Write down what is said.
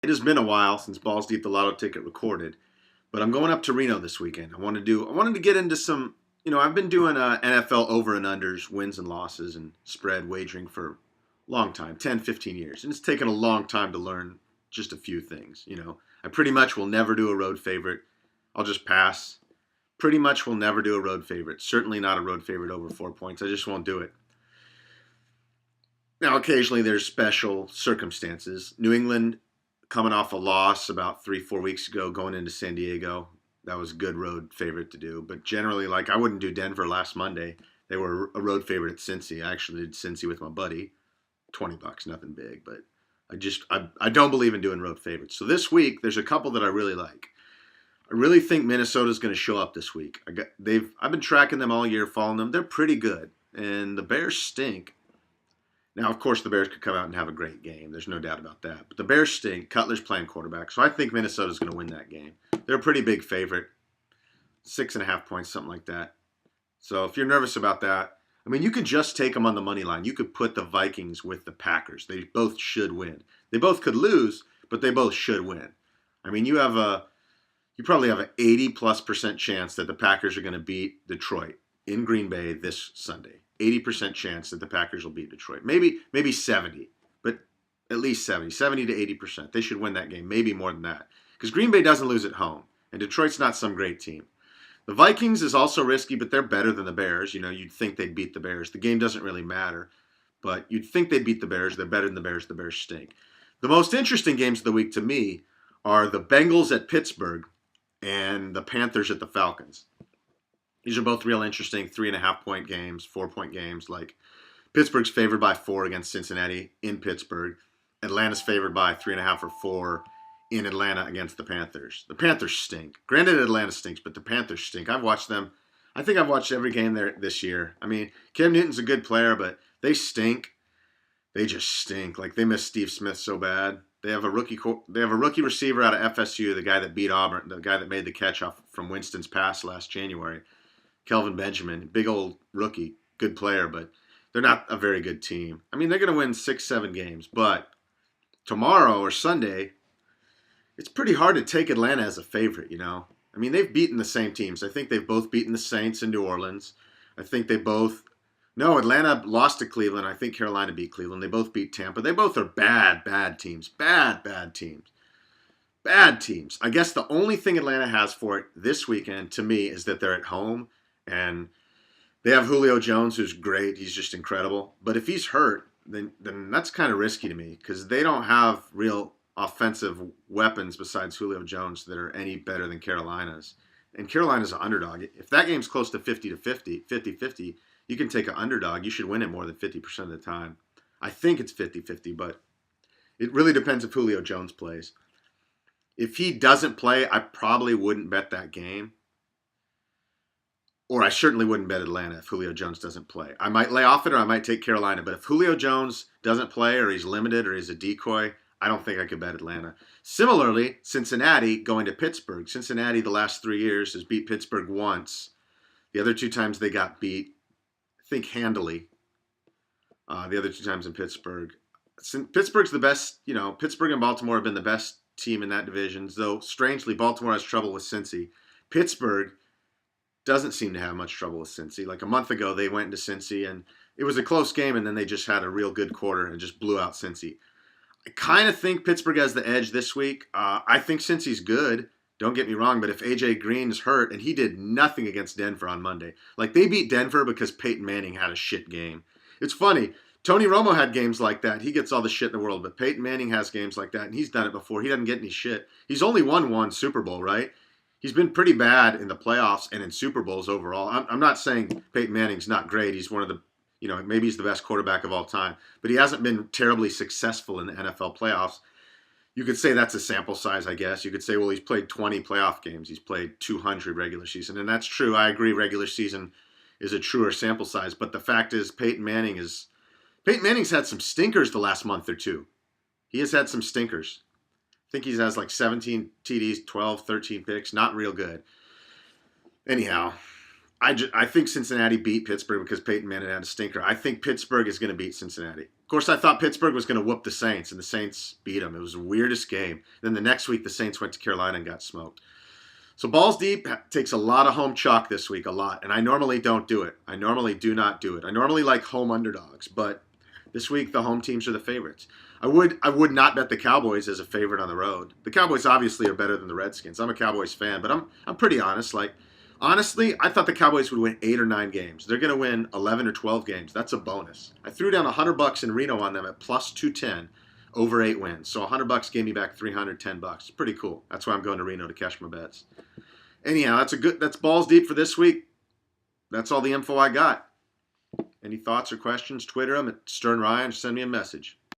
It has been a while since Balls Deep the Lotto Ticket recorded, but I'm going up to Reno this weekend. I wanted to get into some, I've been doing NFL over and unders, wins and losses, and spread wagering for a long time, 10, 15 years. And it's taken a long time to learn just a few things. I pretty much will never do a road favorite. I'll just pass. Pretty much will never do a road favorite. Certainly not a road favorite over 4 points. I just won't do it. Now, occasionally there's special circumstances. New England coming off a loss about 3, 4 weeks ago, going into San Diego. That was a good road favorite to do. But generally, like, I wouldn't do Denver last Monday. They were a road favorite at Cincy. I actually did Cincy with my buddy. $20, nothing big. But I don't believe in doing road favorites. So this week, there's a couple that I really like. I really think Minnesota's going to show up this week. I've been tracking them all year, following them. They're pretty good. And the Bears stink. Now, of course, the Bears could come out and have a great game. There's no doubt about that. But the Bears stink. Cutler's playing quarterback. So I think Minnesota's going to win that game. They're a pretty big favorite. 6.5 points, something like that. So if you're nervous about that, I mean, you could just take them on the money line. You could put the Vikings with the Packers. They both should win. They both could lose, but they both should win. I mean, you probably have an 80+% chance that the Packers are going to beat Detroit in Green Bay this Sunday. 80% chance that the Packers will beat Detroit. Maybe 70, but at least 70 to 80%. They should win that game, maybe more than that. Because Green Bay doesn't lose at home, and Detroit's not some great team. The Vikings is also risky, but they're better than the Bears. You'd think they'd beat the Bears. The game doesn't really matter, but you'd think they'd beat the Bears. They're better than the Bears. The Bears stink. The most interesting games of the week to me are the Bengals at Pittsburgh and the Panthers at the Falcons. These are both real interesting 3.5-point games, 4-point games. Like, Pittsburgh's favored by 4 against Cincinnati in Pittsburgh. Atlanta's favored by 3.5 or 4 in Atlanta against the Panthers. The Panthers stink. Granted, Atlanta stinks, but the Panthers stink. I've watched them. I think I've watched every game there this year. I mean, Cam Newton's a good player, but they stink. They just stink. Like, they miss Steve Smith so bad. They have a rookie receiver out of FSU, the guy that beat Auburn, the guy that made the catch off from Winston's pass last January. Kelvin Benjamin, big old rookie, good player, but they're not a very good team. I mean, they're going to win 6, 7 games, but tomorrow or Sunday, it's pretty hard to take Atlanta as a favorite, I mean, they've beaten the same teams. I think they've both beaten the Saints in New Orleans. I think Atlanta lost to Cleveland. I think Carolina beat Cleveland. They both beat Tampa. They both are bad teams. Bad teams. Bad teams. I guess the only thing Atlanta has for it this weekend, to me, is that they're at home. And they have Julio Jones, who's great. He's just incredible. But if he's hurt, then that's kind of risky to me because they don't have real offensive weapons besides Julio Jones that are any better than Carolina's. And Carolina's an underdog. If that game's close to 50-50, you can take an underdog. You should win it more than 50% of the time. I think it's 50-50, but it really depends if Julio Jones plays. If he doesn't play, I probably wouldn't bet that game. Or I certainly wouldn't bet Atlanta if Julio Jones doesn't play. I might lay off it or I might take Carolina. But if Julio Jones doesn't play or he's limited or he's a decoy, I don't think I could bet Atlanta. Similarly, Cincinnati going to Pittsburgh. Cincinnati the last 3 years has beat Pittsburgh once. The other 2 times they got beat, I think handily. The other 2 times in Pittsburgh. Pittsburgh's the best, Pittsburgh and Baltimore have been the best team in that division. Though, strangely, Baltimore has trouble with Cincy. Pittsburgh doesn't seem to have much trouble with Cincy. Like a month ago, they went into Cincy, and it was a close game, and then they just had a real good quarter and just blew out Cincy. I kind of think Pittsburgh has the edge this week. I think Cincy's good. Don't get me wrong, but if A.J. Green is hurt, and he did nothing against Denver on Monday. Like, they beat Denver because Peyton Manning had a shit game. It's funny. Tony Romo had games like that. He gets all the shit in the world, but Peyton Manning has games like that, and he's done it before. He doesn't get any shit. He's only won 1 Super Bowl, right? He's been pretty bad in the playoffs and in Super Bowls overall. I'm not saying Peyton Manning's not great. He's one of the, maybe he's the best quarterback of all time. But he hasn't been terribly successful in the NFL playoffs. You could say that's a sample size, I guess. You could say, well, he's played 20 playoff games. He's played 200 regular season. And that's true. I agree regular season is a truer sample size. But the fact is Peyton Manning's had some stinkers the last month or two. He has had some stinkers. I think he has like 17 TDs, 12, 13 picks. Not real good. Anyhow, I think Cincinnati beat Pittsburgh because Peyton Manning had a stinker. I think Pittsburgh is going to beat Cincinnati. course, I thought Pittsburgh was going to whoop the Saints, and the Saints beat them. It was the weirdest game. Then the next week, the Saints went to Carolina and got smoked. So Balls Deep takes a lot of home chalk this week, a lot. And I normally don't do it. I normally do not do it. I normally like home underdogs, but this week the home teams are the favorites. I would not bet the Cowboys as a favorite on the road. The Cowboys obviously are better than the Redskins. I'm a Cowboys fan, but I'm pretty honest. Like, honestly, I thought the Cowboys would win 8 or 9 games. They're going to win 11 or 12 games. That's a bonus. I threw down $100 in Reno on them at plus 210 over 8 wins. So $100 gave me back $310. Pretty cool. That's why I'm going to Reno to cash my bets. Anyhow, that's Balls Deep for this week. That's all the info I got. Any thoughts or questions? Twitter them at Stern Ryan. Send me a message.